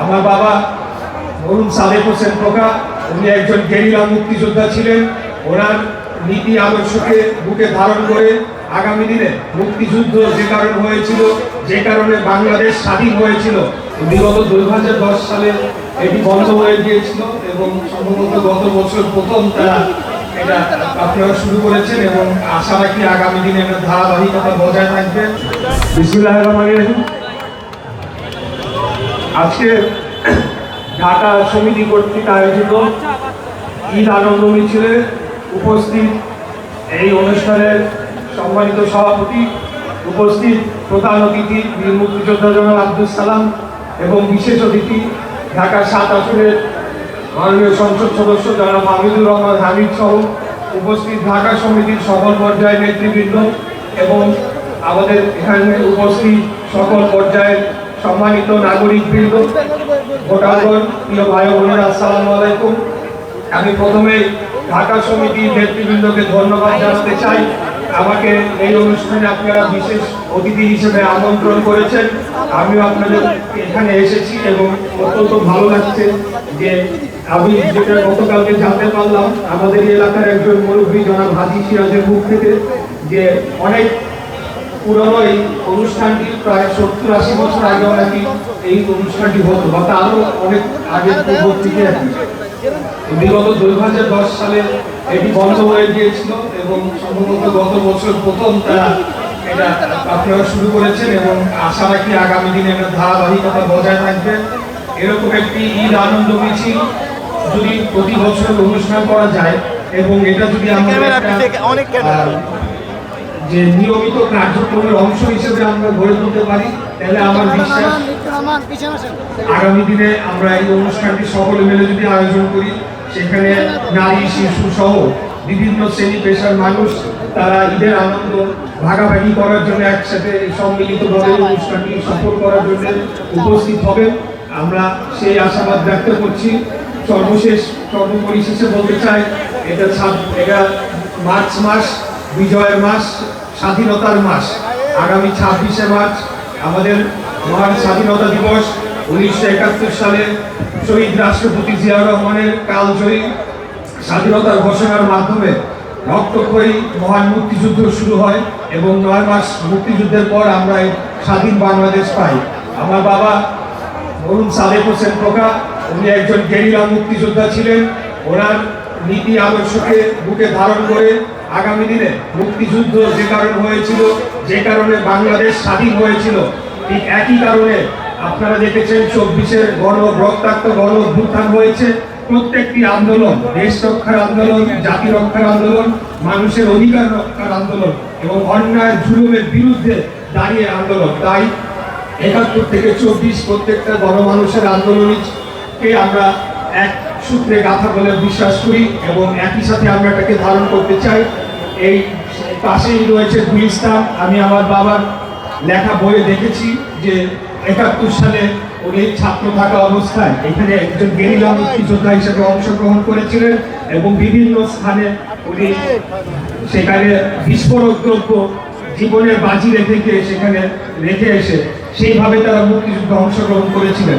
আমার বাবা মরুম সাদেক হোসেন খোকা, উনি একজন গেরিলা মুক্তিযোদ্ধা ছিলেন। ওনার নীতি আদর্শকে বুকে ধারণ করে আগামী দিনে মুক্তিযুদ্ধ যে কারণ হয়েছিল, যে কারণে বাংলাদেশ স্বাধীন হয়েছিল, বিগত 2010 সালে এটি বন্ধ হয়ে গিয়েছিল এবং সম্ভবত গত বছর প্রথম তারা এটা আপনারা শুরু করেছেন এবং আশা রাখি আগামী দিনে একটা ধারাবাহিকতা বজায় থাকবে। বিসমিল্লাহির রহমানির রহিম। আজকে ঢাকা সমিতি কর্তৃক আয়োজিত ঈদ আনন্দ মিছিলে উপস্থিত এই অনুষ্ঠানের সম্মানিত সভাপতি, উপস্থিত প্রধান অতিথি বীর মুক্তিযোদ্ধা জনাব আব্দুল সালাম এবং বিশেষ অতিথি ঢাকা 7 আসনের মাননীয় সংসদ সদস্য জনাব হামিদুর রহমান হামিদ সহ উপস্থিত ঢাকা সমিতির সকল পর্যায়ের নেতৃবৃন্দ এবং আমাদের এখানে উপস্থিত সকল পর্যায়ের সম্মানিত নাগরিকবৃন্দ, ভোটারগণ, প্রিয় ভাই বোনেরা, আসসালামু আলাইকুম। আমি প্রথমে ঢাকা সমিতির নেতৃবৃন্দকে ধন্যবাদ জানাতে চাই। আমাকে এই অনুষ্ঠানে আপনারা বিশেষ অতিথি হিসেবে আমন্ত্রণ করেছেন। আমিও আপনাদের এখানে এসেছি এবং অত্যন্ত ভালো লাগছে যে আমি যেটা গতকালকে জানতে পারলাম আমাদের এলাকার একজন মুরব্বী জনাব হাজী সিরাজের মুখ থেকে যে অনেক পুরনো এই অনুষ্ঠানটি, প্রায় 70-80 বছর আগেও নাকি এই অনুষ্ঠানটি হতো বা তারও অনেক আগের পূর্ব থেকে আর কি। বিগত 2010 সালে এটি বন্ধ হয়ে গিয়েছিল এবং সম্ভবত গত বছর প্রথম তারা এটা আপনারা শুরু করেছেন এবং আশা রাখি আগামী দিনে একটা ধারাবাহিকতা বজায় থাকবে। এরকম একটি ঈদ আনন্দ মিছিল যদি প্রতি বছর অনুষ্ঠান করা যায় এবং এটা যদি আমরা যে নিয়মিত কার্যক্রমের অংশ হিসেবে আমরা গড়ে তুলতে পারি, তাহলে আমার বিশ্বাস আগামী দিনে আমরা এই অনুষ্ঠানটি সকলে মিলে যদি আয়োজন করি, সেখানে নারী, শিশু সহ বিভিন্ন শ্রেণী পেশার মানুষ তারা ঈদের আনন্দ ভাগাভাগি করার জন্য একসাথে সম্মিলিতভাবে অনুষ্ঠানটি সফল করার জন্য উপস্থিত হবেন। আমরা সেই আশাবাদ ব্যক্ত করছি। সর্বপরিশেষে বলতে চাই, এটা মার্চ মাস, বিজয়ের মাস, স্বাধীনতার মাস। আগামী 26শে মার্চ আমাদের মহান স্বাধীনতা দিবস। 1971 সালে শহীদ রাষ্ট্রপতি জিয়াউর রহমানের কালজয়ী স্বাধীনতার ঘোষণার মাধ্যমে রক্তক্ষয়ী মহান মুক্তিযুদ্ধ শুরু হয় এবং 9 মাস মুক্তিযুদ্ধের পর আমরা এই স্বাধীন বাংলাদেশ পাই। আমার বাবা মরুম সাদেক হোসেন খোকা, উনি একজন গেরিলা মুক্তিযোদ্ধা ছিলেন। ওনার নীতি আদর্শকে বুকে ধারণ করে আগামী দিনে মুক্তিযুদ্ধ যে কারণ হয়েছিল, যে কারণে বাংলাদেশ স্বাধীন হয়েছিল, ঠিক একই কারণে আপনারা দেখেছেন 24-এর রক্তাক্ত গণ অভ্যুত্থান হয়েছে। প্রত্যেকটি আন্দোলন দেশ রক্ষার আন্দোলন, জাতি রক্ষার আন্দোলন, মানুষের অধিকার রক্ষার আন্দোলন এবং অন্যায় জুলুমের বিরুদ্ধে দাঁড়িয়ে আন্দোলন। তাই 71 থেকে 24 প্রত্যেকটা গণমানুষের আন্দোলনকে আমরা এক সূত্রে গাথা বলে বিশ্বাস করি এবং একই সাথে আমরা এটাকে ধারণ করতে চাই। এই পাশেই রয়েছে গুলিস্তান। আমি আমার বাবার লেখা বইয়ে দেখেছি যে 71 সালে উনি ছাত্র থাকা অবস্থায় এখানে একজন গেরিলা মুক্তিযোদ্ধা হিসেবে অংশগ্রহণ করেছিলেন এবং বিভিন্ন স্থানে উনি সেখানে বিস্ফোরক দ্রব্য জীবনের বাজি রেখে সেখানে রেখে এসে সেইভাবে তারা মুক্তিযুদ্ধে অংশগ্রহণ করেছিলেন।